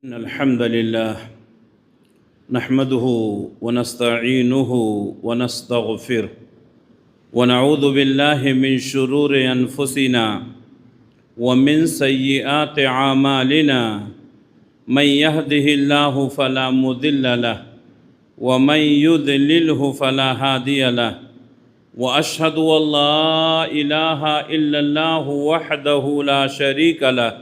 إن الحمد لله نحمده ونستعينه ونستغفره ونعوذ بالله من شرور أنفسنا ومن سيئات أعمالنا من يهده الله فلا مضل له ومن يضلله فلا هادي له وأشهد أن لا إله إلا الله وحده لا شريك له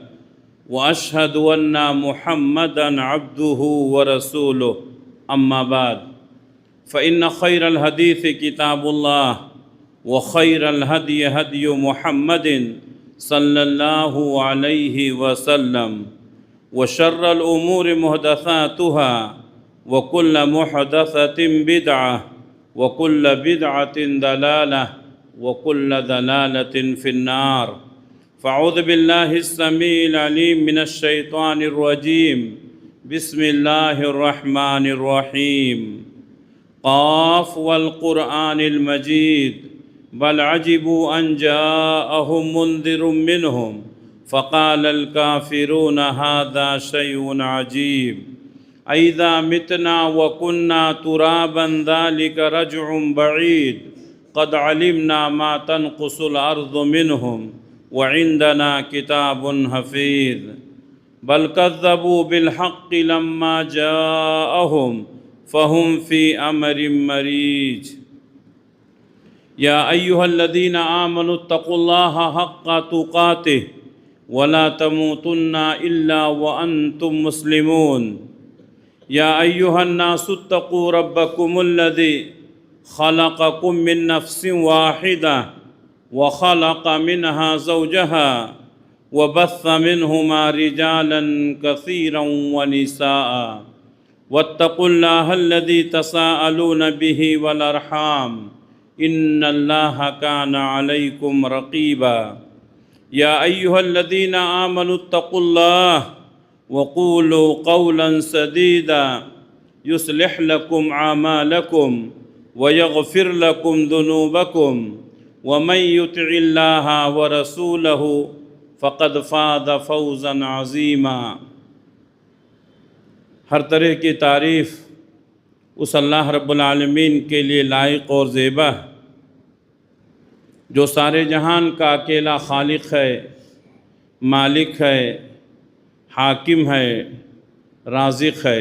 وأشهد أن محمدًا عبده ورسوله أما بعد فإن خير الحديث كتاب الله وخير الهدي هدي محمد صلى الله عليه وسلم وشر الأمور محدثاتها وكل محدثة بدعة وكل بدعة ضلالة وكل ضلالة في النار فأعوذ بالله السميع العليم من الشيطان الرجيم بسم الله الرحمن الرحيم قاف والقرآن المجيد بل عجبوا أن جاءهم منذر منهم فقال الكافرون هذا شيء عجيب أئذا متنا وكنا ترابا ذلك رجع بعيد قد علمنا ما تنقص الأرض منهم وعندنا كتاب حفيظ بل كذبوا بالحق لما جاءهم فهم في أمر مريج يا أيها الذين آمنوا اتقوا الله حق تقاته ولا تموتن إلا وأنتم مسلمون يا أيها الناس اتقوا ربكم الذي خلقكم من نفس واحدة وخلق منها زوجها وبث منهما رجالا كثيرا ونساء واتقوا الله الذي تساءلون به والأرحام إن الله كان عليكم رقيبا يا أيها الذين آمنوا اتقوا الله وقولوا قولا سديدا يصلح لكم أعمالكم ويغفر لكم ذنوبكم ومن يطع الله ورسوله فقد فاز فوزا عظیما۔ ہر طرح کی تعریف اس اللہ رب العالمین کے لیے لائق اور زیبا ہے جو سارے جہان کا اکیلا خالق ہے، مالک ہے، حاکم ہے، رازق ہے،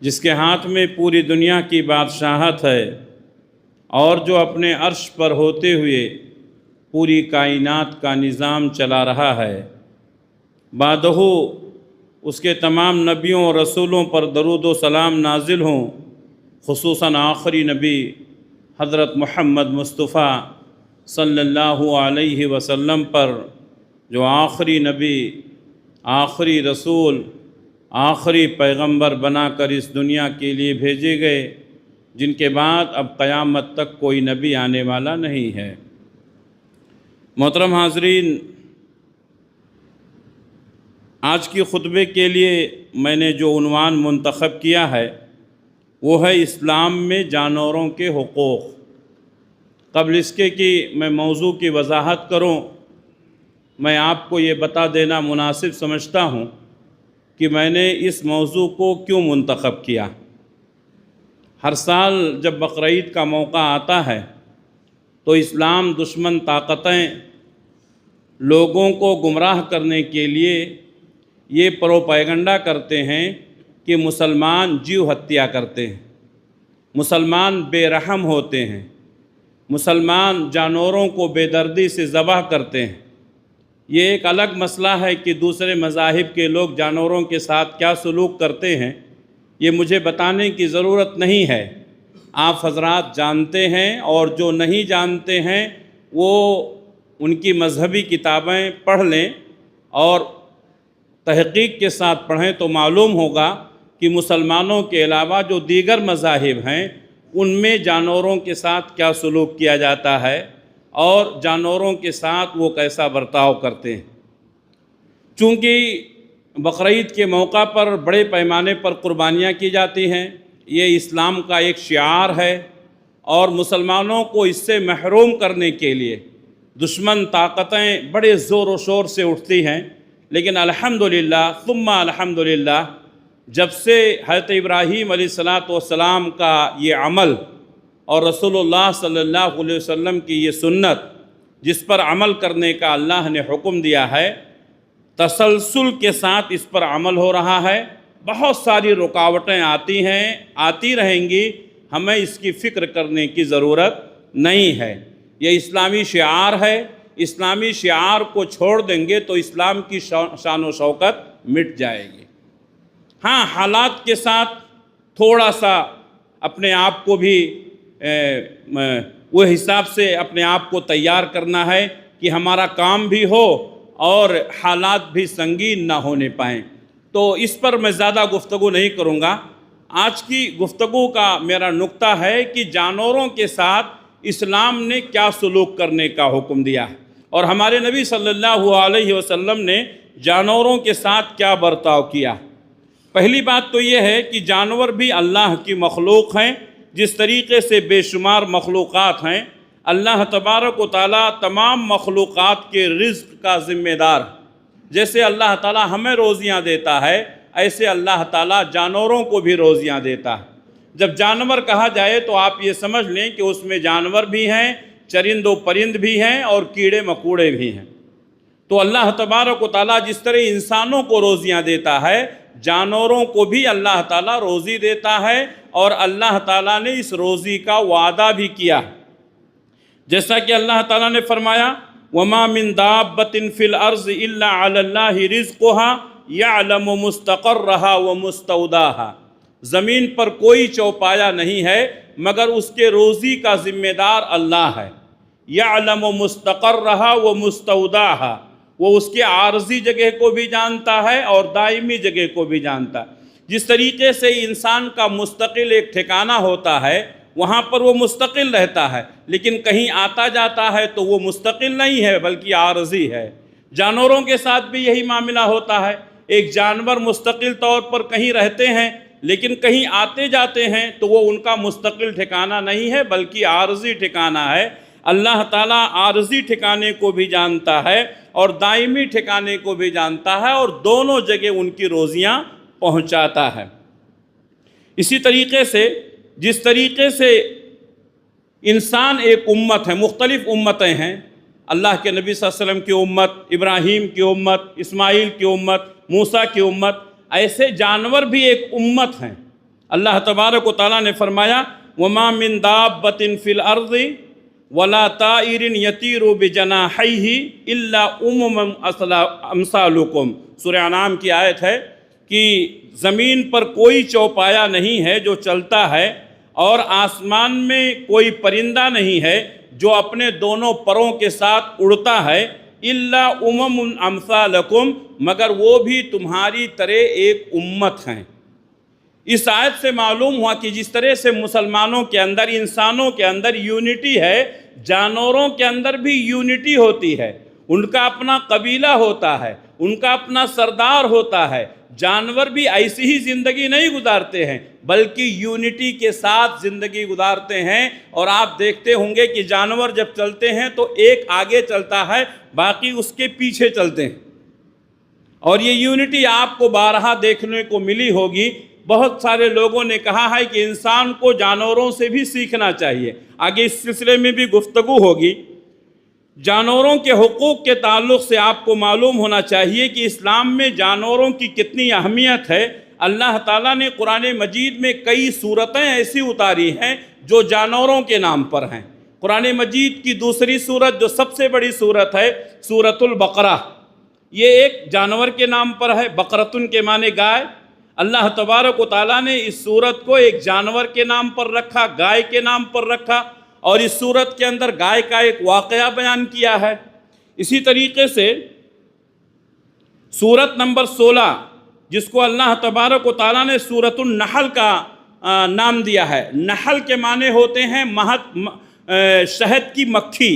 جس کے ہاتھ میں پوری دنیا کی بادشاہت ہے اور جو اپنے عرش پر ہوتے ہوئے پوری کائنات کا نظام چلا رہا ہے۔ بعدہ اس کے تمام نبیوں اور رسولوں پر درود و سلام نازل ہوں، خصوصاً آخری نبی حضرت محمد مصطفیٰ صلی اللہ علیہ وسلم پر، جو آخری نبی، آخری رسول، آخری پیغمبر بنا کر اس دنیا کے لیے بھیجے گئے، جن کے بعد اب قیامت تک کوئی نبی آنے والا نہیں ہے۔ محترم حاضرین، آج کی خطبے کے لیے میں نے جو عنوان منتخب کیا ہے وہ ہے اسلام میں جانوروں کے حقوق۔ قبل اس کے کہ میں موضوع کی وضاحت کروں، میں آپ کو یہ بتا دینا مناسب سمجھتا ہوں کہ میں نے اس موضوع کو کیوں منتخب کیا۔ ہر سال جب بقرعید کا موقع آتا ہے تو اسلام دشمن طاقتیں لوگوں کو گمراہ کرنے کے لیے یہ پروپیگنڈا کرتے ہیں کہ مسلمان جیو ہتیا کرتے ہیں، مسلمان بے رحم ہوتے ہیں، مسلمان جانوروں کو بے دردی سے ذبح کرتے ہیں۔ یہ ایک الگ مسئلہ ہے کہ دوسرے مذاہب کے لوگ جانوروں کے ساتھ کیا سلوک کرتے ہیں، یہ مجھے بتانے کی ضرورت نہیں ہے، آپ حضرات جانتے ہیں، اور جو نہیں جانتے ہیں وہ ان کی مذہبی کتابیں پڑھ لیں اور تحقیق کے ساتھ پڑھیں تو معلوم ہوگا کہ مسلمانوں کے علاوہ جو دیگر مذاہب ہیں ان میں جانوروں کے ساتھ کیا سلوک کیا جاتا ہے اور جانوروں کے ساتھ وہ کیسا برتاؤ کرتے ہیں۔ چونکہ بقرعید کے موقع پر بڑے پیمانے پر قربانیاں کی جاتی ہیں، یہ اسلام کا ایک شعار ہے، اور مسلمانوں کو اس سے محروم کرنے کے لیے دشمن طاقتیں بڑے زور و شور سے اٹھتی ہیں لیکن الحمدللہ ثم الحمدللہ جب سے حضرت ابراہیم علیہ الصلاۃ والسلام کا یہ عمل اور رسول اللہ صلی اللہ علیہ وسلم کی یہ سنت جس پر عمل کرنے کا اللہ نے حکم دیا ہے، تسلسل کے ساتھ اس پر عمل ہو رہا ہے۔ بہت ساری رکاوٹیں آتی ہیں، آتی رہیں گی، ہمیں اس کی فکر کرنے کی ضرورت نہیں ہے۔ یہ اسلامی شعار ہے، اسلامی شعار کو چھوڑ دیں گے تو اسلام کی شان و شوکت مٹ جائے گی۔ ہاں، حالات کے ساتھ تھوڑا سا اپنے آپ کو بھی وہ حساب سے اپنے آپ کو تیار کرنا ہے کہ ہمارا کام بھی ہو اور حالات بھی سنگین نہ ہونے پائیں۔ تو اس پر میں زیادہ گفتگو نہیں کروں گا۔ آج کی گفتگو کا میرا نقطہ ہے کہ جانوروں کے ساتھ اسلام نے کیا سلوک کرنے کا حکم دیا ہے، اور ہمارے نبی صلی اللہ علیہ وسلم نے جانوروں کے ساتھ کیا برتاؤ کیا۔ پہلی بات تو یہ ہے کہ جانور بھی اللہ کی مخلوق ہیں، جس طریقے سے بے شمار مخلوقات ہیں۔ اللہ تبارک و تعالیٰ تمام مخلوقات کے رزق کا ذمہ دار، جیسے اللہ تعالیٰ ہمیں روزیاں دیتا ہے، ایسے اللہ تعالیٰ جانوروں کو بھی روزیاں دیتا ہے۔ جب جانور کہا جائے تو آپ یہ سمجھ لیں کہ اس میں جانور بھی ہیں، چرند و پرند بھی ہیں، اور کیڑے مکوڑے بھی ہیں۔ تو اللہ تبارک و تعالیٰ جس طرح انسانوں کو روزیاں دیتا ہے، جانوروں کو بھی اللہ تعالیٰ روزی دیتا ہے، اور اللہ تعالیٰ نے اس روزی کا وعدہ بھی کیا، جیسا کہ اللہ تعالیٰ نے فرمایا وَمَا مِن دَابَّةٍ فِي الْأَرْضِ إِلَّا عَلَى اللَّهِ رِزْقُهَا يَعْلَمُ مُسْتَقَرَّهَا وَمُسْتَوْدَاهَا۔ زمین پر کوئی چوپایا نہیں ہے مگر اس کے روزی کا ذمہ دار اللہ ہے۔ يَعْلَمُ مُسْتَقَرَّهَا وَمُسْتَوْدَاهَا، وہ اس کے عارضی جگہ کو بھی جانتا ہے اور دائمی جگہ کو بھی جانتا ہے۔ جس طریقے سے انسان کا مستقل ایک ٹھکانہ ہوتا ہے، وہاں پر وہ مستقل رہتا ہے، لیکن کہیں آتا جاتا ہے تو وہ مستقل نہیں ہے بلکہ عارضی ہے۔ جانوروں کے ساتھ بھی یہی معاملہ ہوتا ہے۔ ایک جانور مستقل طور پر کہیں رہتے ہیں لیکن کہیں آتے جاتے ہیں تو وہ ان کا مستقل ٹھکانہ نہیں ہے بلکہ عارضی ٹھکانہ ہے۔ اللہ تعالیٰ عارضی ٹھکانے کو بھی جانتا ہے اور دائمی ٹھکانے کو بھی جانتا ہے، اور دونوں جگہ ان کی روزیاں پہنچاتا ہے۔ اسی طریقے سے جس طریقے سے انسان ایک امت ہے، مختلف امتیں ہیں، اللہ کے نبی صلی اللہ علیہ وسلم کی امت، ابراہیم کی امت، اسماعیل کی امت، موسیٰ کی امت، ایسے جانور بھی ایک امت ہیں۔ اللہ تبارک و تعالیٰ نے فرمایا وَمَا مِن دَابَّةٍ فِي الْأَرْضِ وَلَا طَائِرٍ يَطِيرُ بِجَنَاحَيْهِ إِلَّا أَمْثَالُكُمْ۔ سورہ انعام کی آیت ہے کہ زمین پر کوئی چوپایا نہیں ہے جو چلتا ہے، اور آسمان میں کوئی پرندہ نہیں ہے جو اپنے دونوں پروں کے ساتھ اڑتا ہے، الا امثالکم، مگر وہ بھی تمہاری طرح ایک امت ہیں۔ اس آیت سے معلوم ہوا کہ جس طرح سے مسلمانوں کے اندر، انسانوں کے اندر یونٹی ہے، جانوروں کے اندر بھی یونٹی ہوتی ہے۔ ان کا اپنا قبیلہ ہوتا ہے، ان کا اپنا سردار ہوتا ہے۔ جانور بھی ایسی ہی زندگی نہیں گزارتے ہیں بلکہ یونٹی کے ساتھ زندگی گزارتے ہیں، اور آپ دیکھتے ہوں گے کہ جانور جب چلتے ہیں تو ایک آگے چلتا ہے، باقی اس کے پیچھے چلتے ہیں، اور یہ یونٹی آپ کو بارہا دیکھنے کو ملی ہوگی۔ بہت سارے لوگوں نے کہا ہے کہ انسان کو جانوروں سے بھی سیکھنا چاہیے، آگے اس سلسلے میں بھی گفتگو ہوگی۔ جانوروں کے حقوق کے تعلق سے آپ کو معلوم ہونا چاہیے کہ اسلام میں جانوروں کی کتنی اہمیت ہے۔ اللہ تعالیٰ نے قرآن مجید میں کئی صورتیں ایسی اتاری ہیں جو جانوروں کے نام پر ہیں۔ قرآن مجید کی دوسری صورت جو سب سے بڑی صورت ہے، سورۃ البقرہ، یہ ایک جانور کے نام پر ہے۔ بقرتن کے معنی گائے۔ اللہ تبارک و تعالیٰ نے اس صورت کو ایک جانور کے نام پر رکھا، گائے کے نام پر رکھا، اور اس صورت کے اندر گائے کا ایک واقعہ بیان کیا ہے۔ اسی طریقے سے سورت نمبر 16 جس کو اللہ تبارک و تعالیٰ نے سورۃ النحل کا نام دیا ہے۔ نحل کے معنی ہوتے ہیں شہد کی مکھی۔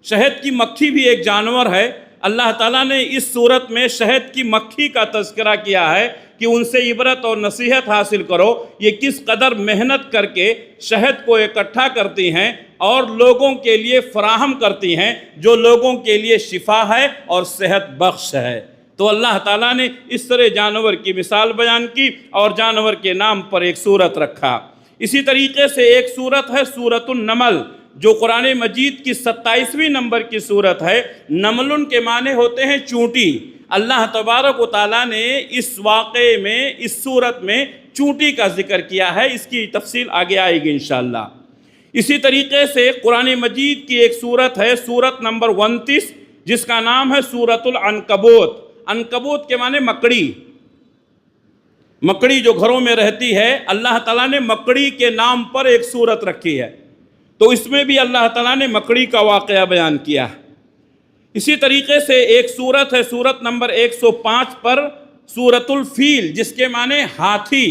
شہد کی مکھی بھی ایک جانور ہے۔ اللہ تعالیٰ نے اس صورت میں شہد کی مکھی کا تذکرہ کیا ہے کہ ان سے عبرت اور نصیحت حاصل کرو، یہ کس قدر محنت کر کے شہد کو اکٹھا کرتی ہیں اور لوگوں کے لیے فراہم کرتی ہیں، جو لوگوں کے لیے شفا ہے اور صحت بخش ہے۔ تو اللہ تعالیٰ نے اس طرح جانور کی مثال بیان کی اور جانور کے نام پر ایک سورت رکھا۔ اسی طریقے سے ایک سورت ہے سورۃ النمل، جو قرآن مجید کی 27ویں نمبر کی سورت ہے۔ نمل کے معنی ہوتے ہیں چونٹی۔ اللہ تبارک و تعالیٰ نے اس واقعے میں، اس سورت میں چونٹی کا ذکر کیا ہے، اس کی تفصیل آگے آئے گی انشاءاللہ۔ اسی طریقے سے قرآن مجید کی ایک سورت ہے سورت نمبر 29، جس کا نام ہے سورۃ العنکبوت۔ عنکبوت کے معنی مکڑی، مکڑی جو گھروں میں رہتی ہے، اللہ تعالیٰ نے مکڑی کے نام پر ایک سورت رکھی ہے، تو اس میں بھی اللہ تعالیٰ نے مکڑی کا واقعہ بیان کیا ہے۔ اسی طریقے سے ایک سورت ہے سورت نمبر 105 پر سورۃ الفیل، جس کے معنی ہاتھی۔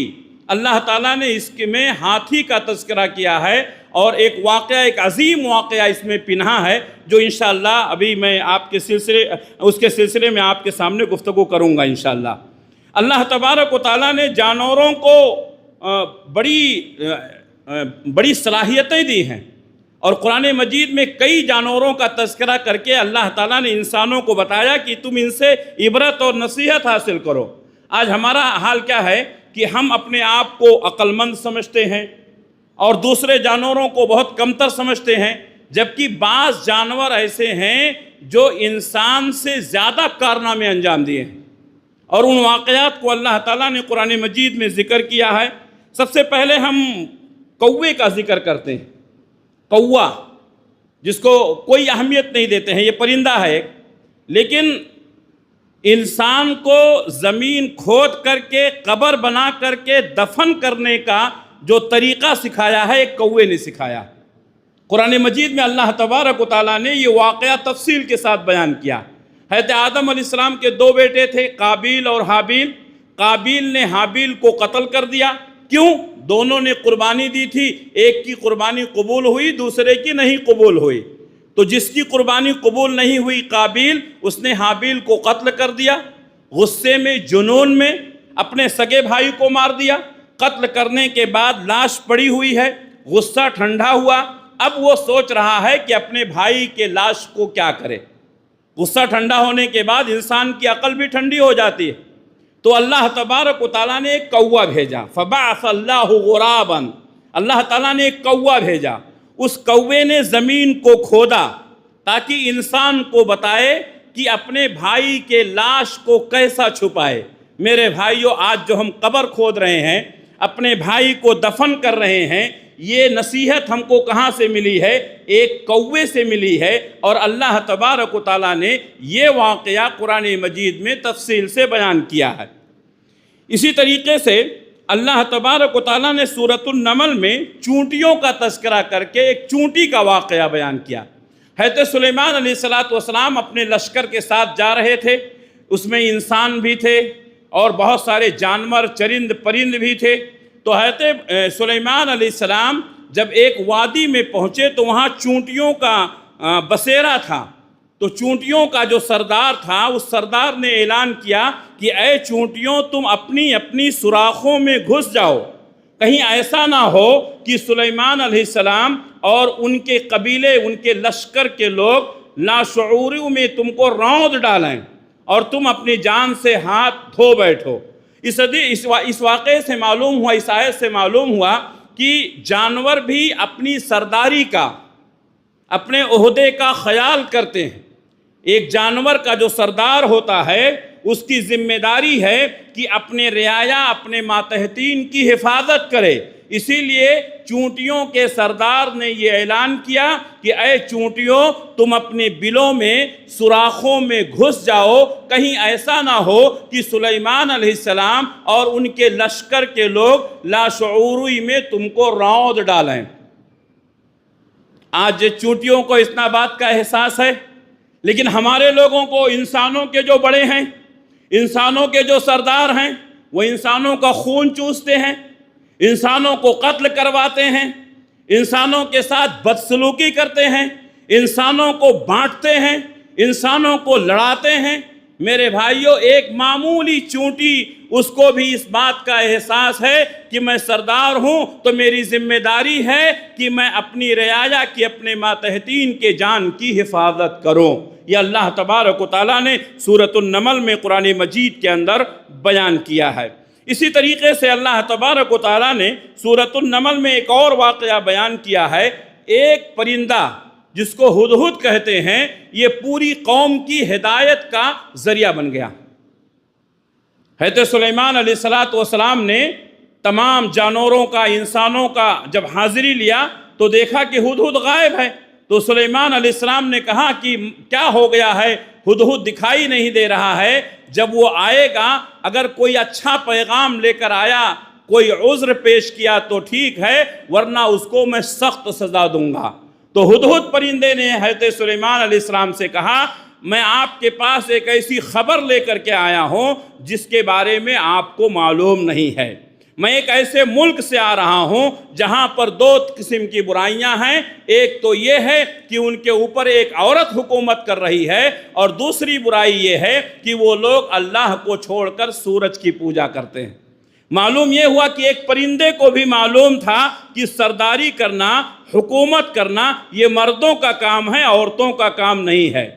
اللہ تعالیٰ نے اس میں ہاتھی کا تذکرہ کیا ہے، اور ایک واقعہ، ایک عظیم واقعہ اس میں پنہا ہے، جو انشاءاللہ ابھی میں اس کے سلسلے میں آپ کے سامنے گفتگو کروں گا انشاءاللہ۔ اللہ تبارک و تعالیٰ نے جانوروں کو بڑی صلاحیتیں دی ہیں، اور قرآن مجید میں کئی جانوروں کا تذکرہ کر کے اللہ تعالیٰ نے انسانوں کو بتایا کہ تم ان سے عبرت اور نصیحت حاصل کرو۔ آج ہمارا حال کیا ہے کہ ہم اپنے آپ کو عقل مند سمجھتے ہیں اور دوسرے جانوروں کو بہت کمتر سمجھتے ہیں، جبکہ بعض جانور ایسے ہیں جو انسان سے زیادہ کارنامے انجام دیے ہیں، اور ان واقعات کو اللہ تعالیٰ نے قرآن مجید میں ذکر کیا ہے۔ سب سے پہلے ہم کوے کا ذکر کرتے ہیں۔ کوا، جس کو کوئی اہمیت نہیں دیتے ہیں، یہ پرندہ ہے، لیکن انسان کو زمین کھود کر کے، قبر بنا کر کے دفن کرنے کا جو طریقہ سکھایا ہے، ایک کوے نے سکھایا۔ قرآن مجید میں اللہ تبارک و تعالیٰ نے یہ واقعہ تفصیل کے ساتھ بیان کیا۔ حضرت آدم علیہ السلام کے 2 بیٹے تھے، قابیل اور حابیل۔ قابیل نے حابیل کو قتل کر دیا۔ کیوں؟ دونوں نے قربانی دی تھی، ایک کی قربانی قبول ہوئی، دوسرے کی نہیں قبول ہوئی۔ تو جس کی قربانی قبول نہیں ہوئی، قابیل، اس نے حابیل کو قتل کر دیا۔ غصے میں، جنون میں اپنے سگے بھائی کو مار دیا۔ قتل کرنے کے بعد لاش پڑی ہوئی ہے، غصہ ٹھنڈا ہوا، اب وہ سوچ رہا ہے کہ اپنے بھائی کے لاش کو کیا کرے۔ غصہ ٹھنڈا ہونے کے بعد انسان کی عقل بھی ٹھنڈی ہو جاتی ہے، تو اللہ تبارک و تعالیٰ نے ایک کوا بھیجا۔ فبعث اللہ غرابا، اللہ تعالیٰ نے ایک کوا بھیجا۔ اس کوے نے زمین کو کھودا تاکہ انسان کو بتائے کہ اپنے بھائی کے لاش کو کیسا چھپائے۔ میرے بھائیو، آج جو ہم قبر کھود رہے ہیں، اپنے بھائی کو دفن کر رہے ہیں، یہ نصیحت ہم کو کہاں سے ملی ہے؟ ایک کوے سے ملی ہے، اور اللہ تبارک و تعالیٰ نے یہ واقعہ قرآن مجید میں تفصیل سے بیان کیا ہے۔ اسی طریقے سے اللہ تبارک و تعالیٰ نے سورۃ النمل میں چونٹیوں کا تذکرہ کر کے ایک چونٹی کا واقعہ بیان کیا۔ حضرت سلیمان علیہ السلام اپنے لشکر کے ساتھ جا رہے تھے، اس میں انسان بھی تھے اور بہت سارے جانور، چرند پرند بھی تھے۔ تو حضرت سلیمان علیہ السلام جب ایک وادی میں پہنچے تو وہاں چونٹیوں کا بسیرا تھا۔ تو چونٹیوں کا جو سردار تھا، اس سردار نے اعلان کیا کہ اے چونٹیوں، تم اپنی اپنی سوراخوں میں گھس جاؤ، کہیں ایسا نہ ہو کہ سلیمان علیہ السلام اور ان کے قبیلے، ان کے لشکر کے لوگ لاشعوری میں تم کو روند ڈالیں اور تم اپنی جان سے ہاتھ دھو بیٹھو۔ اس واقعے سے معلوم ہوا، اس آیت سے معلوم ہوا کہ جانور بھی اپنی سرداری کا، اپنے عہدے کا خیال کرتے ہیں۔ ایک جانور کا جو سردار ہوتا ہے، اس کی ذمہ داری ہے کہ اپنے رعایا، اپنے ماتحتین کی حفاظت کرے۔ اسی لیے چونٹیوں کے سردار نے یہ اعلان کیا کہ اے چونٹیوں، تم اپنے بلوں میں، سوراخوں میں گھس جاؤ، کہیں ایسا نہ ہو کہ سلیمان علیہ السلام اور ان کے لشکر کے لوگ لاشعوری میں تم کو روند ڈالیں۔ آج چونٹیوں کو اتنا بات کا احساس ہے، لیکن ہمارے لوگوں کو، انسانوں کے جو بڑے ہیں، انسانوں کے جو سردار ہیں، وہ انسانوں کا خون چوستے ہیں، انسانوں کو قتل کرواتے ہیں، انسانوں کے ساتھ بدسلوکی کرتے ہیں، انسانوں کو بانٹتے ہیں، انسانوں کو لڑاتے ہیں۔ میرے بھائیوں، ایک معمولی چونٹی اس کو بھی اس بات کا احساس ہے کہ میں سردار ہوں تو میری ذمہ داری ہے کہ میں اپنی رعایا کی، اپنے ماتحتین کے جان کی حفاظت کروں۔ یہ اللہ تبارک و تعالیٰ نے سورۃ النمل میں قرآن مجید کے اندر بیان کیا ہے۔ اسی طریقے سے اللہ تبارک و تعالیٰ نے سورۃ النمل میں ایک اور واقعہ بیان کیا ہے۔ ایک پرندہ جس کو ہدہد کہتے ہیں، یہ پوری قوم کی ہدایت کا ذریعہ بن گیا۔ حضرت سلیمان علیہ السلام نے تمام جانوروں کا، انسانوں کا جب حاضری لیا تو دیکھا کہ ہدہد غائب ہے۔ تو سلیمان علیہ السلام نے کہا کہ کیا ہو گیا ہے، ہدہد دکھائی نہیں دے رہا ہے۔ جب وہ آئے گا، اگر کوئی اچھا پیغام لے کر آیا، کوئی عذر پیش کیا تو ٹھیک ہے، ورنہ اس کو میں سخت سزا دوں گا۔ تو ہدہد پرندے نے حضرت سلیمان علیہ السلام سے کہا، میں آپ کے پاس ایک ایسی خبر لے کر کے آیا ہوں جس کے بارے میں آپ کو معلوم نہیں ہے۔ میں ایک ایسے ملک سے آ رہا ہوں جہاں پر دو قسم کی برائیاں ہیں۔ ایک تو یہ ہے کہ ان کے اوپر ایک عورت حکومت کر رہی ہے، اور دوسری برائی یہ ہے کہ وہ لوگ اللہ کو چھوڑ کر سورج کی پوجا کرتے ہیں۔ معلوم یہ ہوا کہ ایک پرندے کو بھی معلوم تھا کہ سرداری کرنا، حکومت کرنا یہ مردوں کا کام ہے، عورتوں کا کام نہیں ہے۔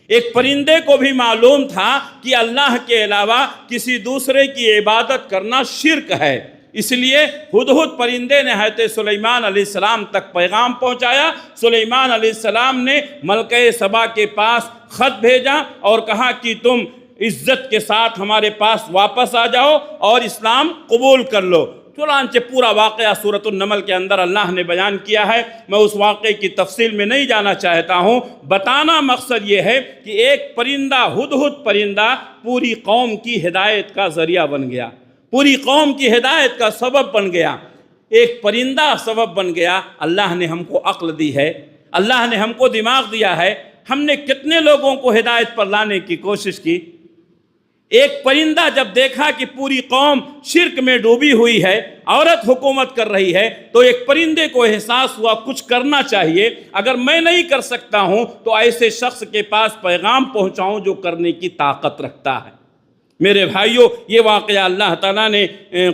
ایک پرندے کو بھی معلوم تھا کہ اللہ کے علاوہ کسی دوسرے کی عبادت کرنا شرک ہے۔ اس لیے ہدہد پرندے نے حضرت سلیمان علیہ السلام تک پیغام پہنچایا۔ سلیمان علیہ السلام نے ملکہ سبا کے پاس خط بھیجا اور کہا کہ تم عزت کے ساتھ ہمارے پاس واپس آ جاؤ اور اسلام قبول کر لو۔ چنانچہ پورا واقعہ سورۃ النمل کے اندر اللہ نے بیان کیا ہے۔ میں اس واقعے کی تفصیل میں نہیں جانا چاہتا ہوں، بتانا مقصد یہ ہے کہ ایک پرندہ، ہدہد پرندہ، پوری قوم کی ہدایت کا ذریعہ بن گیا، پوری قوم کی ہدایت کا سبب بن گیا۔ ایک پرندہ سبب بن گیا۔ اللہ نے ہم کو عقل دی ہے، اللہ نے ہم کو دماغ دیا ہے، ہم نے کتنے لوگوں کو ہدایت پر لانے کی کوشش کی۔ ایک پرندہ جب دیکھا کہ پوری قوم شرک میں ڈوبی ہوئی ہے، عورت حکومت کر رہی ہے، تو ایک پرندے کو احساس ہوا کچھ کرنا چاہیے۔ اگر میں نہیں کر سکتا ہوں تو ایسے شخص کے پاس پیغام پہنچاؤں جو کرنے کی طاقت رکھتا ہے۔ میرے بھائیوں، یہ واقعہ اللہ تعالیٰ نے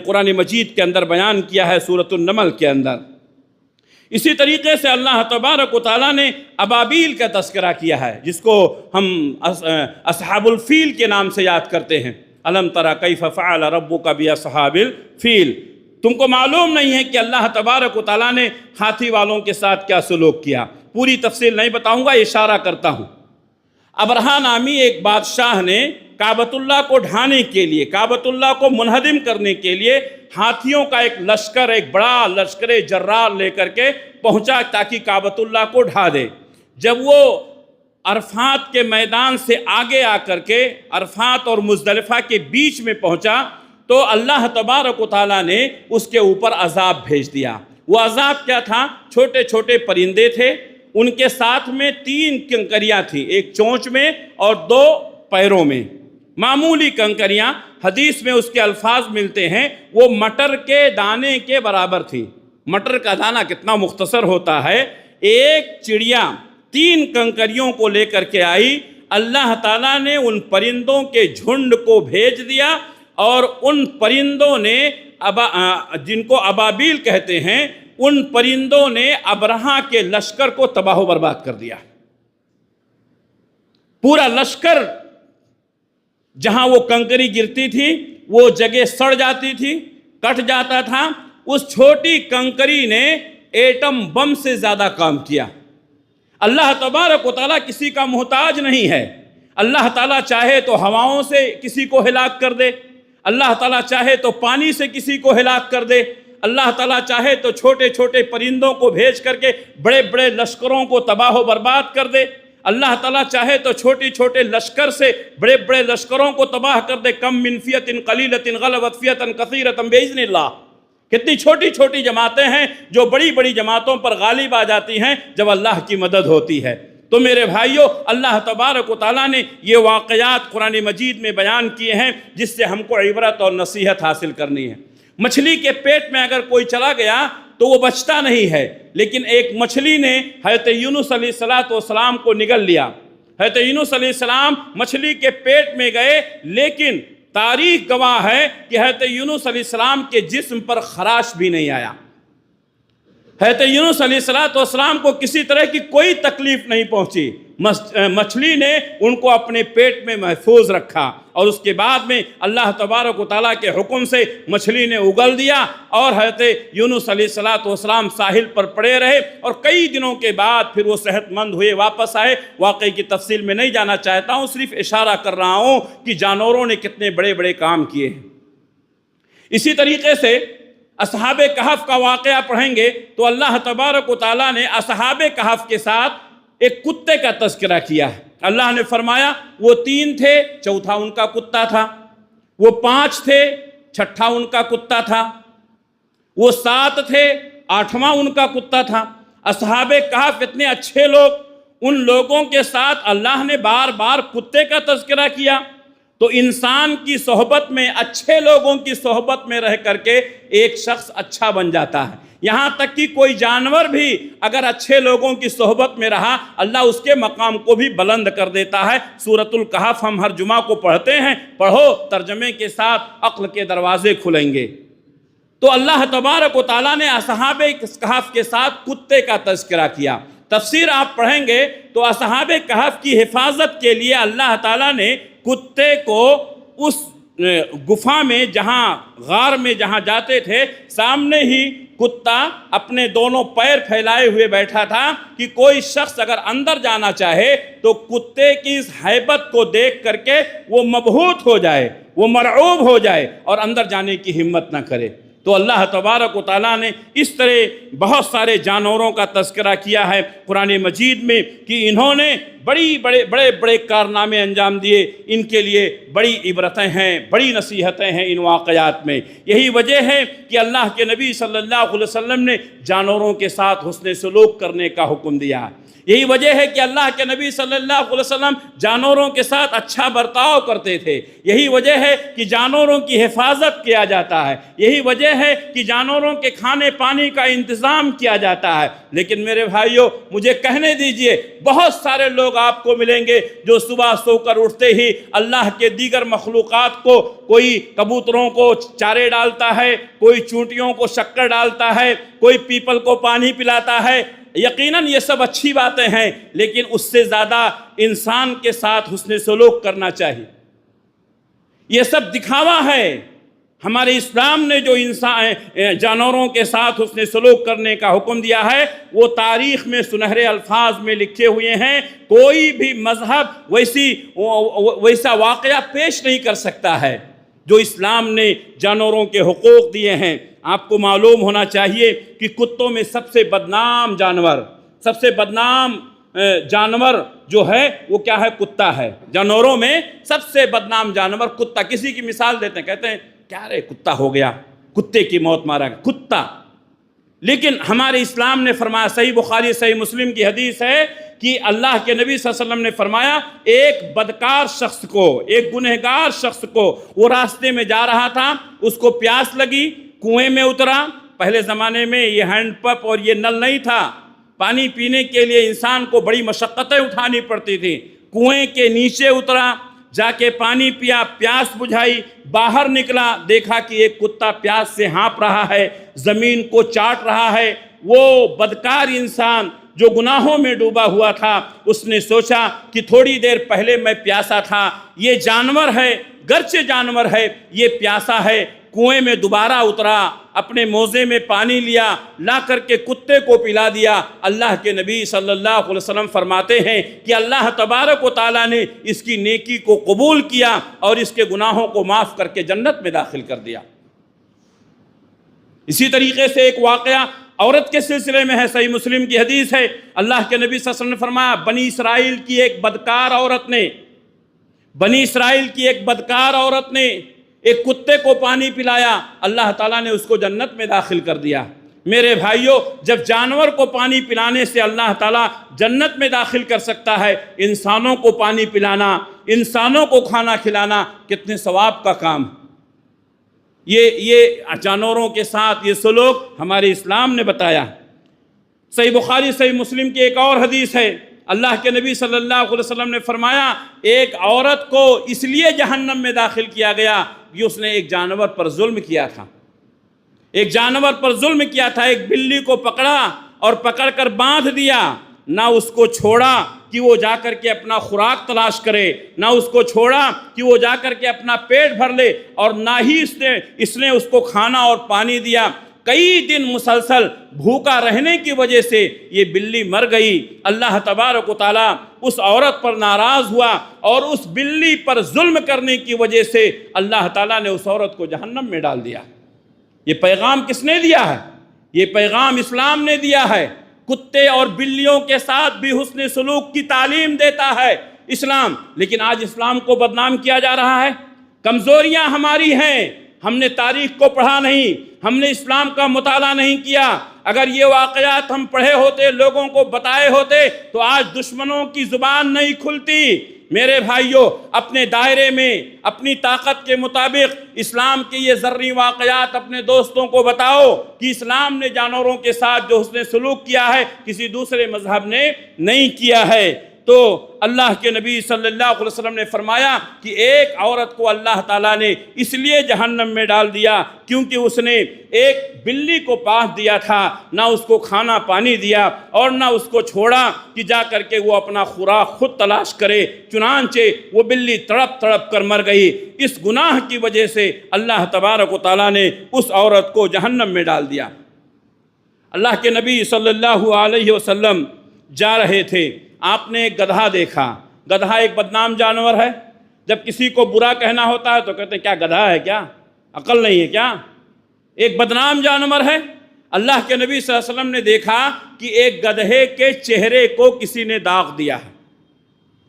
قرآن مجید کے اندر بیان کیا ہے سورۃ النمل کے اندر۔ اسی طریقے سے اللہ تبارک و تعالیٰ نے ابابیل کا تذکرہ کیا ہے، جس کو ہم اصحاب الفیل کے نام سے یاد کرتے ہیں۔ الم تری کیف فعل ربک باصحاب الفیل۔ تم کو معلوم نہیں ہے کہ اللہ تبارک و تعالیٰ نے ہاتھی والوں کے ساتھ کیا سلوک کیا۔ پوری تفصیل نہیں بتاؤں گا، اشارہ کرتا ہوں۔ ابرہہ نامی ایک بادشاہ نے کعبۃ اللہ کو ڈھانے کے لیے، کعبۃ اللہ کو منہدم کرنے کے لیے ہاتھیوں کا ایک لشکر، ایک بڑا لشکر جرار لے کر کے پہنچا تاکہ کعبۃ اللہ کو ڈھا دے۔ جب وہ عرفات کے میدان سے آگے آ کر کے عرفات اور مزدلفہ کے بیچ میں پہنچا تو اللہ تبارک و تعالیٰ نے اس کے اوپر عذاب بھیج دیا۔ وہ عذاب کیا تھا؟ چھوٹے چھوٹے پرندے تھے، ان کے ساتھ میں 3 کنکریاں تھیں، ایک چونچ میں اور 2 پیروں میں، معمولی کنکریاں۔ حدیث میں اس کے الفاظ ملتے ہیں وہ مٹر کے دانے کے برابر تھی۔ مٹر کا دانہ کتنا مختصر ہوتا ہے۔ ایک چڑیا 3 کنکریوں کو لے کر کے آئی، اللہ تعالیٰ نے ان پرندوں کے جھنڈ کو بھیج دیا، اور ان پرندوں نے جن کو ابابیل کہتے ہیں، ان پرندوں نے ابرہہ کے لشکر کو تباہ و برباد کر دیا۔ پورا لشکر، جہاں وہ کنکری گرتی تھی وہ جگہ سڑ جاتی تھی، کٹ جاتا تھا۔ اس چھوٹی کنکری نے ایٹم بم سے زیادہ کام کیا۔ اللہ تبارک و تعالیٰ کسی کا محتاج نہیں ہے۔ اللہ تعالیٰ چاہے تو ہواؤں سے کسی کو ہلاک کر دے، اللہ تعالیٰ چاہے تو پانی سے کسی کو ہلاک کر دے، اللہ تعالیٰ چاہے تو چھوٹے چھوٹے پرندوں کو بھیج کر کے بڑے بڑے لشکروں کو تباہ و برباد کر دے، اللہ تعالیٰ چاہے تو چھوٹے چھوٹے لشکر سے بڑے بڑے لشکروں کو تباہ کر دے۔ کم من فیۃ قلیلۃ غلبت فیۃ کثیرۃ باذن اللہ۔ کتنی چھوٹی چھوٹی جماعتیں ہیں جو بڑی بڑی جماعتوں پر غالب آ جاتی ہیں جب اللہ کی مدد ہوتی ہے۔ تو میرے بھائیوں، اللہ تبارک و تعالیٰ نے یہ واقعات قرآن مجید میں بیان کیے ہیں جس سے ہم کو عبرت اور نصیحت حاصل کرنی ہے۔ مچھلی کے پیٹ میں اگر کوئی چلا گیا تو وہ بچتا نہیں ہے، لیکن ایک مچھلی نے حضرت یونس علیہ السلام کو نگل لیا۔ حضرت یونس علیہ السلام مچھلی کے پیٹ میں گئے، لیکن تاریخ گواہ ہے کہ حضرت یونس علیہ السلام کے جسم پر خراش بھی نہیں آیا۔ حضرت یونس علیہ السلام کو کسی طرح کی کوئی تکلیف نہیں پہنچی، مچھلی نے ان کو اپنے پیٹ میں محفوظ رکھا، اور اس کے بعد میں اللہ تبارک و تعالیٰ کے حکم سے مچھلی نے اگل دیا، اور حضرت یونس علیہ السلام ساحل پر پڑے رہے، اور کئی دنوں کے بعد پھر وہ صحت مند ہوئے واپس آئے۔ واقعے کی تفصیل میں نہیں جانا چاہتا ہوں، صرف اشارہ کر رہا ہوں کہ جانوروں نے کتنے بڑے بڑے کام کیے ہیں۔ اسی طریقے سے اصحاب کہف کا واقعہ پڑھیں گے تو اللہ تبارک و تعالیٰ نے اصحاب کہف کے ساتھ ایک کتے کا تذکرہ کیا ہے۔ اللہ نے فرمایا وہ 3 تھے، چوتھا ان کا کتا تھا، وہ 5 تھے، چھٹا ان کا کتا تھا، وہ 7 تھے، 8واں ان کا کتا تھا۔ اصحاب کہف اتنے اچھے لوگ، ان لوگوں کے ساتھ اللہ نے بار بار کتے کا تذکرہ کیا۔ تو انسان کی صحبت میں، اچھے لوگوں کی صحبت میں رہ کر کے ایک شخص اچھا بن جاتا ہے۔ یہاں تک کہ کوئی جانور بھی اگر اچھے لوگوں کی صحبت میں رہا، اللہ اس کے مقام کو بھی بلند کر دیتا ہے۔ سورۃ الکہف ہم ہر جمعہ کو پڑھتے ہیں، پڑھو، ترجمے کے ساتھ عقل کے دروازے کھلیں گے۔ تو اللہ تبارک و تعالیٰ نے اصحاب کہف کے ساتھ کتے کا تذکرہ کیا۔ تفسیر آپ پڑھیں گے تو اصحاب کہف کی حفاظت کے لیے اللہ تعالیٰ نے کتے کو اس گفا میں، جہاں غار میں جہاں جاتے تھے، سامنے ہی کتا اپنے دونوں پیر پھیلائے ہوئے بیٹھا تھا کہ کوئی شخص اگر اندر جانا چاہے تو کتے کی اس ہیبت کو دیکھ کر کے وہ مبہوت ہو جائے، وہ مرعوب ہو جائے اور اندر جانے کی ہمت نہ کرے۔ تو اللہ تبارک و تعالیٰ نے اس طرح بہت سارے جانوروں کا تذکرہ کیا ہے قرآن مجید میں کہ انہوں نے بڑے کارنامے انجام دیے۔ ان کے لیے بڑی عبرتیں ہیں، بڑی نصیحتیں ہیں ان واقعات میں۔ یہی وجہ ہے کہ اللہ کے نبی صلی اللہ علیہ وسلم نے جانوروں کے ساتھ حسن سلوک کرنے کا حکم دیا۔ یہی وجہ ہے کہ اللہ کے نبی صلی اللہ علیہ وسلم جانوروں کے ساتھ اچھا برتاؤ کرتے تھے۔ یہی وجہ ہے کہ جانوروں کی حفاظت کیا جاتا ہے۔ یہی وجہ ہے کہ جانوروں کے کھانے پانی کا انتظام کیا جاتا ہے۔ لیکن میرے بھائیوں، مجھے کہنے دیجئے، بہت سارے لوگ آپ کو ملیں گے جو صبح سو کر اٹھتے ہی اللہ کے دیگر مخلوقات کو، کوئی کبوتروں کو چارے ڈالتا ہے، کوئی چونٹیوں کو شکر ڈالتا ہے، کوئی پیپل کو پانی پلاتا ہے۔ یقیناً یہ سب اچھی باتیں ہیں، لیکن اس سے زیادہ انسان کے ساتھ حسن سلوک کرنا چاہیے۔ یہ سب دکھاوا ہے۔ ہمارے اسلام نے جو جانوروں کے ساتھ حسن سلوک کرنے کا حکم دیا ہے وہ تاریخ میں سنہرے الفاظ میں لکھے ہوئے ہیں۔ کوئی بھی مذہب ویسا واقعہ پیش نہیں کر سکتا ہے جو اسلام نے جانوروں کے حقوق دیے ہیں۔ آپ کو معلوم ہونا چاہیے کہ کتوں میں سب سے بدنام جانور جو ہے وہ کیا ہے؟ کتا ہے۔ جانوروں میں سب سے بدنام جانور کتا۔ کسی کی مثال دیتے ہیں، کہتے ہیں کیا رے کتا ہو گیا، کتے کی موت مارا گیا، کتا۔ لیکن ہمارے اسلام نے فرمایا، صحیح بخاری صحیح مسلم کی حدیث ہے کہ اللہ کے نبی صلی اللہ علیہ وسلم نے فرمایا، ایک بدکار شخص کو، ایک گنہگار شخص کو، وہ راستے میں جا رہا تھا، اس کو پیاس لگی، کنویں میں اترا۔ پہلے زمانے میں یہ ہینڈ پمپ اور یہ نل نہیں تھا، پانی پینے کے لیے انسان کو بڑی مشقتیں اٹھانی پڑتی تھی۔ کنویں کے نیچے اترا، جا کے پانی پیا، پیاس بجھائی، باہر نکلا، دیکھا کہ ایک کتا پیاس سے ہانپ رہا ہے، زمین کو چاٹ رہا ہے۔ وہ بدکار انسان جو گناہوں میں ڈوبا ہوا تھا، اس نے سوچا کہ تھوڑی دیر پہلے میں پیاسا تھا، یہ جانور ہے، گرچہ جانور ہے، یہ پیاسا ہے۔ کنویں میں دوبارہ اترا، اپنے موزے میں پانی لیا، لا کر کے کتے کو پلا دیا۔ اللہ کے نبی صلی اللہ علیہ وسلم فرماتے ہیں کہ اللہ تبارک و تعالیٰ نے اس کی نیکی کو قبول کیا اور اس کے گناہوں کو معاف کر کے جنت میں داخل کر دیا۔ اسی طریقے سے ایک واقعہ عورت کے سلسلے میں ہے، صحیح مسلم کی حدیث ہے۔ اللہ کے نبی صلی اللہ علیہ وسلم نے فرمایا، بنی اسرائیل کی ایک بدکار عورت نے ایک کتے کو پانی پلایا، اللہ تعالیٰ نے اس کو جنت میں داخل کر دیا۔ میرے بھائیوں، جب جانور کو پانی پلانے سے اللہ تعالیٰ جنت میں داخل کر سکتا ہے، انسانوں کو پانی پلانا، انسانوں کو کھانا کھلانا کتنے ثواب کا کام۔ یہ جانوروں کے ساتھ یہ سلوک ہمارے اسلام نے بتایا۔ صحیح بخاری صحیح مسلم کی ایک اور حدیث ہے، اللہ کے نبی صلی اللہ علیہ وسلم نے فرمایا ایک عورت کو اس لیے جہنم میں داخل کیا گیا کہ اس نے ایک جانور پر ظلم کیا تھا، ایک جانور پر ظلم کیا تھا، ایک بلی کو پکڑا اور پکڑ کر باندھ دیا، نہ اس کو چھوڑا کہ وہ جا کر کے اپنا خوراک تلاش کرے، نہ اس کو چھوڑا کہ وہ جا کر کے اپنا پیٹ بھر لے، اور نہ ہی اس نے اس کو کھانا اور پانی دیا۔ کئی دن مسلسل بھوکا رہنے کی وجہ سے یہ بلی مر گئی۔ اللہ تبارک و تعالیٰ اس عورت پر ناراض ہوا اور اس بلی پر ظلم کرنے کی وجہ سے اللہ تعالیٰ نے اس عورت کو جہنم میں ڈال دیا۔ یہ پیغام کس نے دیا ہے؟ یہ پیغام اسلام نے دیا ہے۔ کتے اور بلیوں کے ساتھ بھی حسن سلوک کی تعلیم دیتا ہے اسلام، لیکن آج اسلام کو بدنام کیا جا رہا ہے۔ کمزوریاں ہماری ہیں، ہم نے تاریخ کو پڑھا نہیں، ہم نے اسلام کا مطالعہ نہیں کیا۔ اگر یہ واقعات ہم پڑھے ہوتے، لوگوں کو بتائے ہوتے، تو آج دشمنوں کی زبان نہیں کھلتی۔ میرے بھائیوں، اپنے دائرے میں اپنی طاقت کے مطابق اسلام کے یہ ذرّی واقعات اپنے دوستوں کو بتاؤ کہ اسلام نے جانوروں کے ساتھ جو حسن سلوک کیا ہے کسی دوسرے مذہب نے نہیں کیا ہے۔ تو اللہ کے نبی صلی اللہ علیہ وسلم نے فرمایا کہ ایک عورت کو اللہ تعالیٰ نے اس لیے جہنم میں ڈال دیا کیونکہ اس نے ایک بلی کو باندھ دیا تھا، نہ اس کو کھانا پانی دیا اور نہ اس کو چھوڑا کہ جا کر کے وہ اپنا خوراک خود تلاش کرے، چنانچہ وہ بلی تڑپ تڑپ کر مر گئی۔ اس گناہ کی وجہ سے اللہ تبارک و تعالیٰ نے اس عورت کو جہنم میں ڈال دیا۔ اللہ کے نبی صلی اللہ علیہ وسلم جا رہے تھے، آپ نے ایک گدھا دیکھا۔ گدھا ایک بدنام جانور ہے، جب کسی کو برا کہنا ہوتا ہے تو کہتے ہیں کیا گدھا ہے، کیا عقل نہیں ہے کیا؟ ایک بدنام جانور ہے۔ اللہ کے نبی صلی اللہ علیہ وسلم نے دیکھا کہ ایک گدھے کے چہرے کو کسی نے داغ دیا ہے،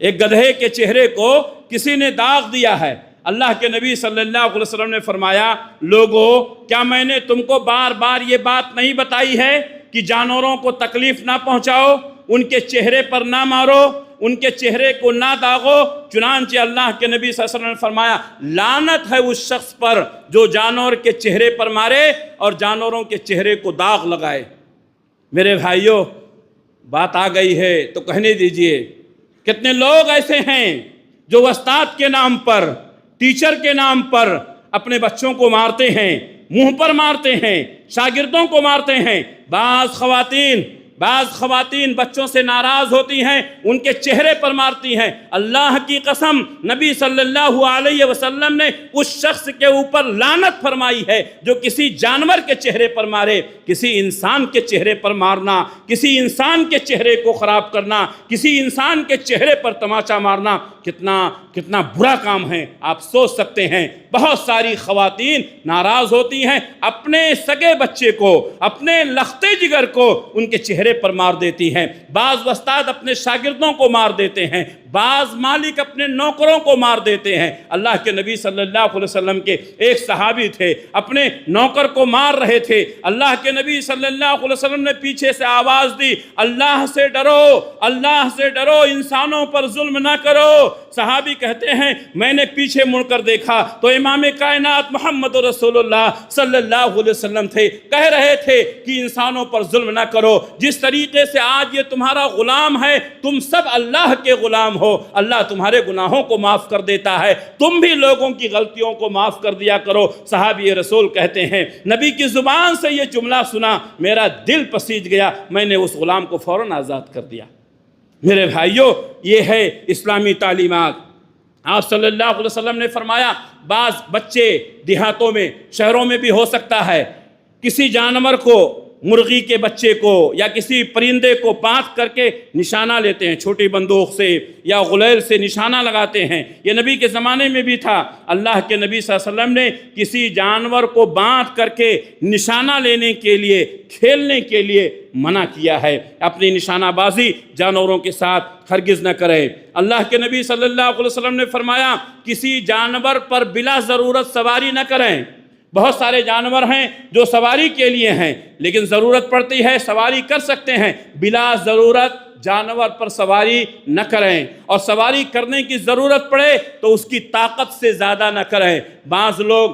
ایک گدھے کے چہرے کو کسی نے داغ دیا ہے۔ اللہ کے نبی صلی اللہ علیہ وسلم نے فرمایا لوگو، کیا میں نے تم کو بار بار یہ بات نہیں بتائی ہے کہ جانوروں کو تکلیف نہ پہنچاؤ، ان کے چہرے پر نہ مارو، ان کے چہرے کو نہ داغو؟ چنانچہ اللہ کے نبی صلی اللہ علیہ وسلم نے فرمایا لعنت ہے اس شخص پر جو جانور کے چہرے پر مارے اور جانوروں کے چہرے کو داغ لگائے۔ میرے بھائیوں، بات آ گئی ہے تو کہنے دیجئے، کتنے لوگ ایسے ہیں جو استاد کے نام پر، ٹیچر کے نام پر اپنے بچوں کو مارتے ہیں، منہ پر مارتے ہیں، شاگردوں کو مارتے ہیں۔ بعض خواتین بچوں سے ناراض ہوتی ہیں، ان کے چہرے پر مارتی ہیں۔ اللہ کی قسم، نبی صلی اللہ علیہ وسلم نے اس شخص کے اوپر لعنت فرمائی ہے جو کسی جانور کے چہرے پر مارے۔ کسی انسان کے چہرے پر مارنا، کسی انسان کے چہرے کو خراب کرنا، کسی انسان کے چہرے پر تماچا مارنا کتنا برا کام ہے، آپ سوچ سکتے ہیں۔ بہت ساری خواتین ناراض ہوتی ہیں، اپنے سگے بچے کو، اپنے لختے جگر کو ان کے چہرے پر مار دیتی ہیں۔ بعض استاد اپنے شاگردوں کو مار دیتے ہیں، بعض مالک اپنے نوکروں کو مار دیتے ہیں۔ اللہ کے نبی صلی اللہ علیہ وسلم کے ایک صحابی تھے، اپنے نوکر کو مار رہے تھے۔ اللہ کے نبی صلی اللہ علیہ وسلم نے پیچھے سے آواز دی، اللہ سے ڈرو، اللہ سے ڈرو، انسانوں پر ظلم نہ کرو۔ صحابی کہتے ہیں میں نے پیچھے مڑ کر دیکھا تو امام کائنات محمد رسول اللہ صلی اللہ علیہ وسلم تھے، کہہ رہے تھے کہ انسانوں پر ظلم نہ کرو۔ جس طریقے سے آج یہ تمہارا غلام ہے، تم سب اللہ کے غلام ہو، اللہ تمہارے گناہوں کو معاف کر دیتا ہے، تم بھی لوگوں کی غلطیوں کو معاف کر دیا کرو۔ صحابی رسول کہتے ہیں نبی کی زبان سے یہ جملہ سنا، میرا دل پسیج گیا، میں نے اس غلام کو فوراً آزاد کر دیا۔ میرے بھائیوں، یہ ہے اسلامی تعلیمات۔ آپ صلی اللہ علیہ وسلم نے فرمایا بعض بچے دیہاتوں میں، شہروں میں بھی ہو سکتا ہے، کسی جانور کو، مرغی کے بچے کو یا کسی پرندے کو باندھ کر کے نشانہ لیتے ہیں، چھوٹی بندوق سے یا غلیل سے نشانہ لگاتے ہیں۔ یہ نبی کے زمانے میں بھی تھا۔ اللہ کے نبی صلی اللہ علیہ وسلم نے کسی جانور کو باندھ کر کے نشانہ لینے کے لیے، کھیلنے کے لیے منع کیا ہے۔ اپنی نشانہ بازی جانوروں کے ساتھ ہرگز نہ کرے۔ اللہ کے نبی صلی اللہ علیہ وسلم نے فرمایا کسی جانور پر بلا ضرورت سواری نہ کریں۔ بہت سارے جانور ہیں جو سواری کے لیے ہیں، لیکن ضرورت پڑتی ہے سواری کر سکتے ہیں، بلا ضرورت جانور پر سواری نہ کریں، اور سواری کرنے کی ضرورت پڑے تو اس کی طاقت سے زیادہ نہ کریں۔ بعض لوگ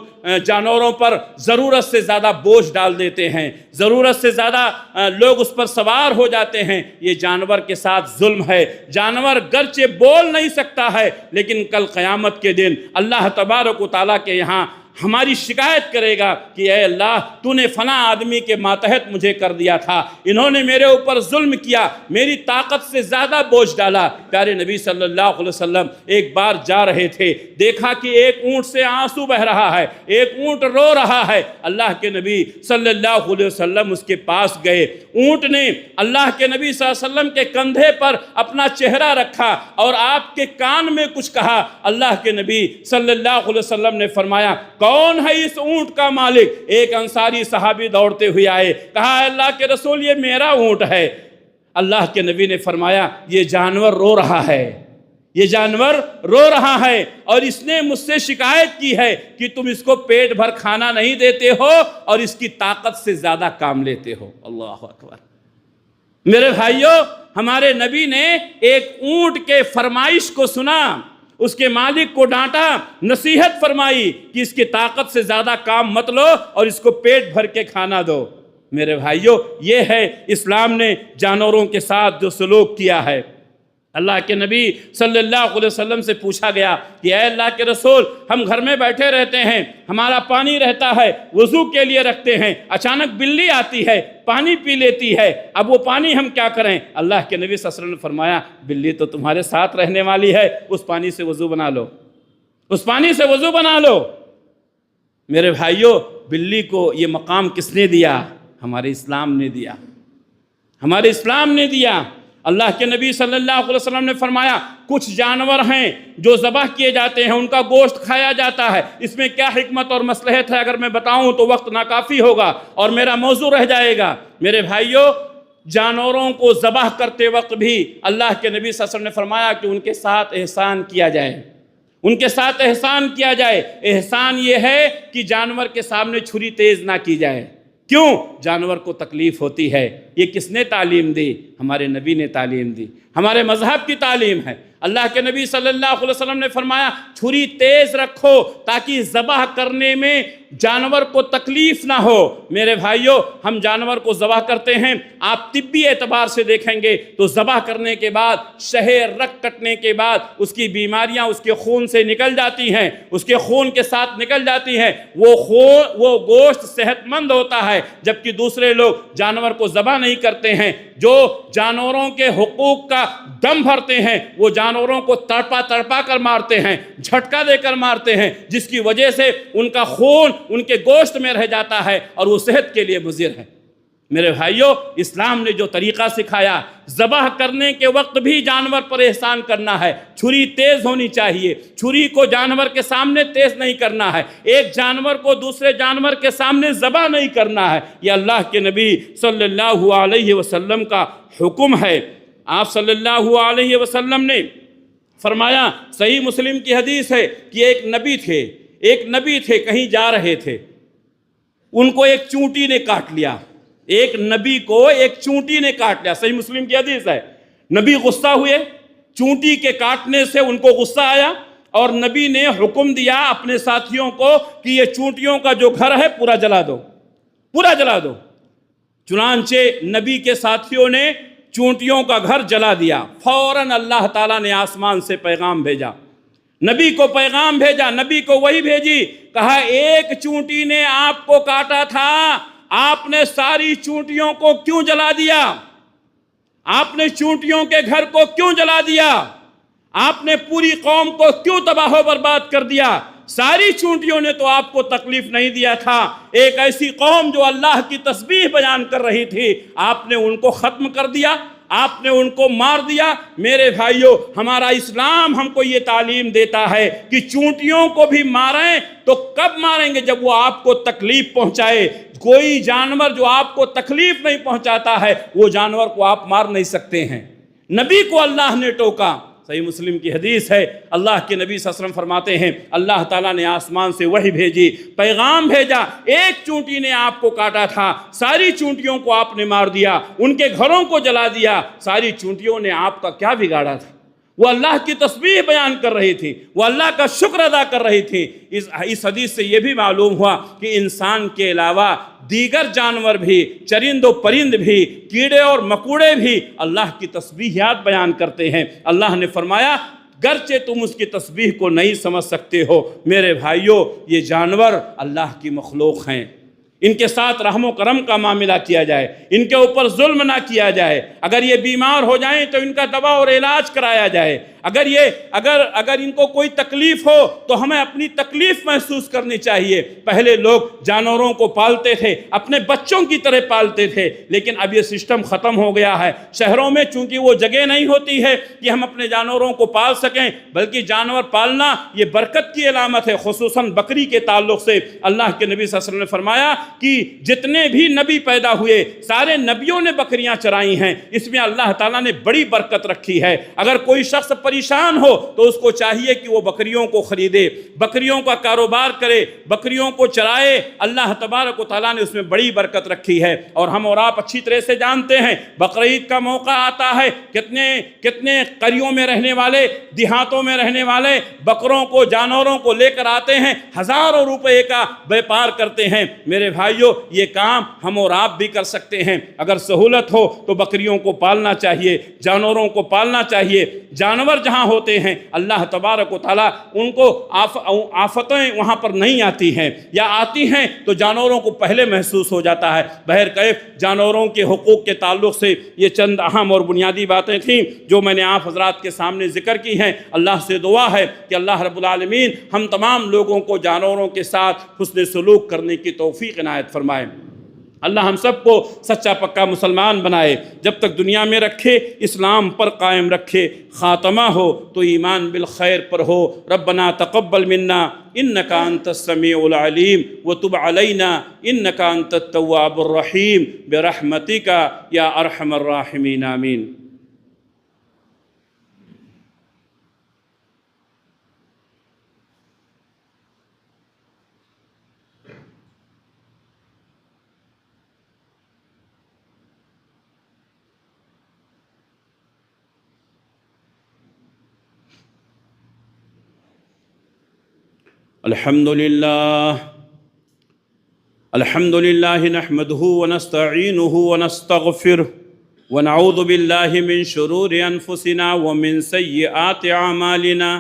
جانوروں پر ضرورت سے زیادہ بوجھ ڈال دیتے ہیں، ضرورت سے زیادہ لوگ اس پر سوار ہو جاتے ہیں۔ یہ جانور کے ساتھ ظلم ہے۔ جانور گرچہ بول نہیں سکتا ہے، لیکن کل قیامت کے دن اللہ تبارک و تعالیٰ کے یہاں ہماری شکایت کرے گا کہ اے اللہ، تو نے فلاں آدمی کے ماتحت مجھے کر دیا تھا، انہوں نے میرے اوپر ظلم کیا، میری طاقت سے زیادہ بوجھ ڈالا۔ پیارے نبی صلی اللہ علیہ وسلم ایک بار جا رہے تھے، دیکھا کہ ایک اونٹ سے آنسو بہ رہا ہے، ایک اونٹ رو رہا ہے۔ اللہ کے نبی صلی اللہ علیہ وسلم اس کے پاس گئے۔ اونٹ نے اللہ کے نبی صلی اللہ علیہ وسلم کے کندھے پر اپنا چہرہ رکھا اور آپ کے کان میں کچھ کہا۔ اللہ کے نبی صلی اللہ علیہ وسلم نے فرمایا، کون ہے اس اونٹ کا مالک؟ ایک انصاری صحابی دوڑتے ہوئے آئے، کہا اللہ کے رسول یہ میرا اونٹ ہے۔ اللہ کے نبی نے فرمایا یہ جانور رو رہا ہے، یہ جانور رو رہا ہے، اور اس نے مجھ سے شکایت کی ہے کہ تم اس کو پیٹ بھر کھانا نہیں دیتے ہو اور اس کی طاقت سے زیادہ کام لیتے ہو۔ اللہ اکبر۔ میرے بھائیوں، ہمارے نبی نے ایک اونٹ کے فرمائش کو سنا، اس کے مالک کو ڈانٹا، نصیحت فرمائی کہ اس کی طاقت سے زیادہ کام مت لو اور اس کو پیٹ بھر کے کھانا دو۔ میرے بھائیوں، یہ ہے اسلام نے جانوروں کے ساتھ جو سلوک کیا ہے۔ اللہ کے نبی صلی اللہ علیہ وسلم سے پوچھا گیا کہ اے اللہ کے رسول، ہم گھر میں بیٹھے رہتے ہیں، ہمارا پانی رہتا ہے، وضو کے لیے رکھتے ہیں، اچانک بلی آتی ہے، پانی پی لیتی ہے، اب وہ پانی ہم کیا کریں؟ اللہ کے نبی صلی اللہ علیہ وسلم نے فرمایا بلی تو تمہارے ساتھ رہنے والی ہے، اس پانی سے وضو بنا لو، اس پانی سے وضو بنا لو۔ میرے بھائیوں، بلی کو یہ مقام کس نے دیا؟ ہمارے اسلام نے دیا، ہمارے اسلام نے دیا۔ اللہ کے نبی صلی اللہ علیہ وسلم نے فرمایا کچھ جانور ہیں جو ذبح کیے جاتے ہیں، ان کا گوشت کھایا جاتا ہے، اس میں کیا حکمت اور مصلحت ہے اگر میں بتاؤں تو وقت ناکافی ہوگا اور میرا موضوع رہ جائے گا۔ میرے بھائیوں، جانوروں کو ذبح کرتے وقت بھی اللہ کے نبی صلی اللہ علیہ وسلم نے فرمایا کہ ان کے ساتھ احسان کیا جائے، ان کے ساتھ احسان کیا جائے۔ احسان یہ ہے کہ جانور کے سامنے چھری تیز نہ کی جائے۔ کیوں؟ جانور کو تکلیف ہوتی ہے۔ یہ کس نے تعلیم دی؟ ہمارے نبی نے تعلیم دی، ہمارے مذہب کی تعلیم ہے۔ اللہ کے نبی صلی اللہ علیہ وسلم نے فرمایا چھری تیز رکھو تاکہ ذبح کرنے میں جانور کو تکلیف نہ ہو۔ میرے بھائیوں، ہم جانور کو ذبح کرتے ہیں، آپ طبی اعتبار سے دیکھیں گے تو ذبح کرنے کے بعد شہر رگ کٹنے کے بعد اس کی بیماریاں اس کے خون سے نکل جاتی ہیں، اس کے خون کے ساتھ نکل جاتی ہیں، وہ گوشت صحت مند ہوتا ہے، جبکہ دوسرے لوگ جانور کو ذبح نہیں کرتے ہیں، جو جانوروں کے حقوق کا دم بھرتے ہیں، وہ جانوروں کو تڑپا کر مارتے ہیں، جھٹکا دے کر مارتے ہیں، جس کی وجہ سے ان کا خون ان کے گوشت میں رہ جاتا ہے اور وہ صحت کے لیے مضر ہے۔ میرے بھائیوں، اسلام نے جو طریقہ سکھایا، ذبح کرنے کے وقت بھی جانور پر احسان کرنا ہے، چھری تیز ہونی چاہیے، چھری کو جانور کے سامنے تیز نہیں کرنا ہے، ایک جانور کو دوسرے جانور کے سامنے ذبح نہیں کرنا ہے۔ یہ اللہ کے نبی صلی اللہ علیہ وسلم کا حکم ہے۔ آپ صلی اللہ علیہ وسلم نے فرمایا، صحیح مسلم کی حدیث ہے کہ ایک نبی تھے کہیں جا رہے تھے، ان کو ایک چونٹی نے کاٹ لیا، ایک نبی کو ایک چونٹی نے کاٹ لیا، صحیح مسلم کی حدیث ہے۔ نبی غصہ ہوئے، چونٹی کے کاٹنے سے ان کو غصہ آیا اور نبی نے حکم دیا اپنے ساتھیوں کو کہ یہ چونٹیوں کا جو گھر ہے پورا جلا دو، پورا جلا دو۔ چنانچہ نبی کے ساتھیوں نے چونٹیوں کا گھر جلا دیا۔ فوراً اللہ تعالیٰ نے آسمان سے پیغام بھیجا، نبی کو پیغام بھیجا، نبی کو وہی بھیجی، کہا ایک چونٹی نے آپ کو کاٹا تھا، آپ نے ساری چونٹیوں کو کیوں جلا دیا؟ آپ نے چونٹیوں کے گھر کو کیوں جلا دیا؟ آپ نے پوری قوم کو کیوں تباہ و برباد کر دیا؟ ساری چونٹیوں نے تو آپ کو تکلیف نہیں دیا تھا، ایک ایسی قوم جو اللہ کی تسبیح بیان کر رہی تھی، آپ نے ان کو ختم کر دیا، آپ نے ان کو مار دیا۔ میرے بھائیوں، ہمارا اسلام ہم کو یہ تعلیم دیتا ہے کہ چونٹیوں کو بھی ماریں تو کب ماریں گے؟ جب وہ آپ کو تکلیف پہنچائے۔ کوئی جانور جو آپ کو تکلیف نہیں پہنچاتا ہے وہ جانور کو آپ مار نہیں سکتے ہیں۔ نبی کو اللہ نے ٹوکا، صحیح مسلم کی حدیث ہے، اللہ کے نبی صلی اللہ علیہ وسلم فرماتے ہیں اللہ تعالیٰ نے آسمان سے وحی بھیجی، پیغام بھیجا، ایک چونٹی نے آپ کو کاٹا تھا، ساری چونٹیوں کو آپ نے مار دیا، ان کے گھروں کو جلا دیا، ساری چونٹیوں نے آپ کا کیا بگاڑا تھا؟ وہ اللہ کی تسبیح بیان کر رہی تھی، وہ اللہ کا شکر ادا کر رہی تھی۔ اس حدیث سے یہ بھی معلوم ہوا کہ انسان کے علاوہ دیگر جانور بھی، چرند و پرند بھی، کیڑے اور مکوڑے بھی اللہ کی تسبیحات بیان کرتے ہیں۔ اللہ نے فرمایا گرچہ تم اس کی تسبیح کو نہیں سمجھ سکتے ہو، میرے بھائیوں یہ جانور اللہ کی مخلوق ہیں، ان کے ساتھ رحم و کرم کا معاملہ کیا جائے، ان کے اوپر ظلم نہ کیا جائے، اگر یہ بیمار ہو جائیں تو ان کا دوا اور علاج کرایا جائے، اگر ان کو کوئی تکلیف ہو تو ہمیں اپنی تکلیف محسوس کرنی چاہیے۔ پہلے لوگ جانوروں کو پالتے تھے، اپنے بچوں کی طرح پالتے تھے، لیکن اب یہ سسٹم ختم ہو گیا ہے۔ شہروں میں چونکہ وہ جگہ نہیں ہوتی ہے کہ ہم اپنے جانوروں کو پال سکیں، بلکہ جانور پالنا یہ برکت کی علامت ہے، خصوصاً بکری کے تعلق سے اللہ کے نبی صلی اللہ علیہ وسلم نے فرمایا کہ جتنے بھی نبی پیدا ہوئے سارے نبیوں نے بکریاں چرائی ہیں، اس میں اللہ تعالیٰ نے بڑی برکت رکھی ہے۔ اگر کوئی شخص پریشان ہو تو اس کو چاہیے کہ وہ بکریوں کو خریدے، بکریوں کا کاروبار کرے، بکریوں کو چرائے، اللہ تبارک و تعالیٰ نے اس میں بڑی برکت رکھی ہے۔ اور ہم اور آپ اچھی طرح سے جانتے ہیں بقرعید کا موقع آتا ہے، کتنے قریوں میں رہنے والے، دیہاتوں میں رہنے والے بکروں کو، جانوروں کو لے کر آتے ہیں، ہزاروں روپے کا بیپار کرتے ہیں۔ میرے بھائیوں یہ کام ہم اور آپ بھی کر سکتے ہیں، اگر سہولت ہو تو بکریوں کو پالنا چاہیے، جانوروں کو پالنا چاہیے۔ جانور جہاں ہوتے ہیں اللہ تبارک و تعالیٰ ان کو آفتیں وہاں پر نہیں آتی ہیں، یا آتی ہیں تو جانوروں کو پہلے محسوس ہو جاتا ہے۔ بہرکیف جانوروں کے حقوق کے تعلق سے یہ چند اہم اور بنیادی باتیں تھیں جو میں نے آپ حضرات کے سامنے ذکر کی ہیں۔ اللہ سے دعا ہے کہ اللہ رب العالمین ہم تمام لوگوں کو جانوروں کے ساتھ حسن سلوک کرنے کی توفیق عنایت فرمائے۔ اللہ ہم سب کو سچا پکا مسلمان بنائے، جب تک دنیا میں رکھے اسلام پر قائم رکھے، خاتمہ ہو تو ایمان بالخیر پر ہو۔ ربنا تقبل منا انک انت السمیع العلیم وتب علینا انک انت التواب الرحیم برحمتک یا ارحم الراحمین آمین۔ الحمد لله نحمده ونستعينه ونستغفره ونعوذ بالله من شرور أنفسنا ومن سيئات أعمالنا،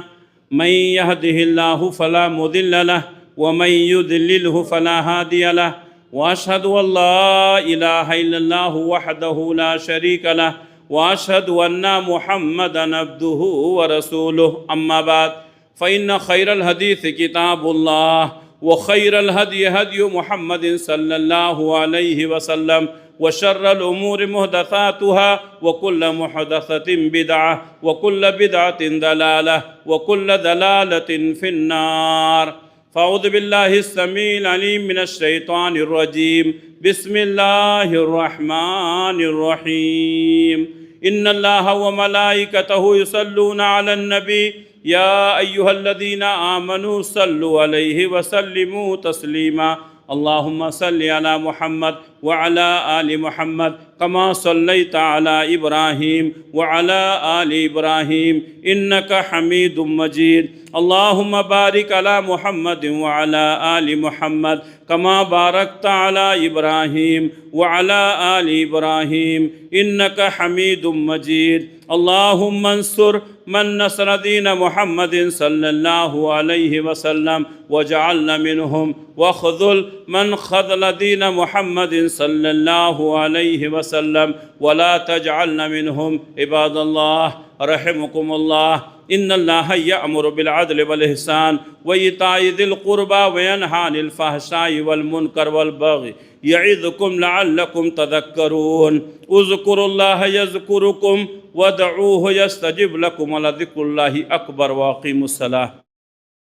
من يهده الله فلا مضل له ومن يضلله فلا هادي له، وأشهد أن لا إله إلا الله وحده لا شريك له، وأشهد أن محمدًا عبده ورسوله، أما بعد فإن خير الحديث كتاب الله، وخير الهدي هدي محمد صلى الله عليه وسلم، وشر الأمور محدثاتها، وكل محدثة بدعة، وكل بدعة ضلالة، وكل ضلالة في النار۔ فأعوذ بالله السميع العليم من الشيطان الرجيم، بسم الله الرحمن الرحيم، إن الله وملائكته يصلون على النبي يا أيها الذين آمنوا صلوا عليه وسلموا تسليما، اللهم صل على محمد وعلى آل محمد كما صليت على إبراهيم وعلى آل إبراهيم إنك حميد مجيد، اللهم بارك على محمد وعلى آل محمد كما باركت على إبراهيم وعلى آل إبراهيم إنك حميد مجيد، اللهم انصر من نصر دين محمد صلى الله عليه وسلم وجعلنا منهم، واخذل من خذل دين محمد صلى الله عليه وسلم ولا تجعلنا منهم۔ عباد الله رحمكم الله، إن الله يأمر بالعدل والإحسان وإيتاء ذي القربى وينهى عن الفحشاء والمنكر والبغي يعظكم لعلكم تذكرون، اذكروا الله يذكركم وادعوه يستجب لكم، ولذكر الله أكبر، وأقيموا الصلاة۔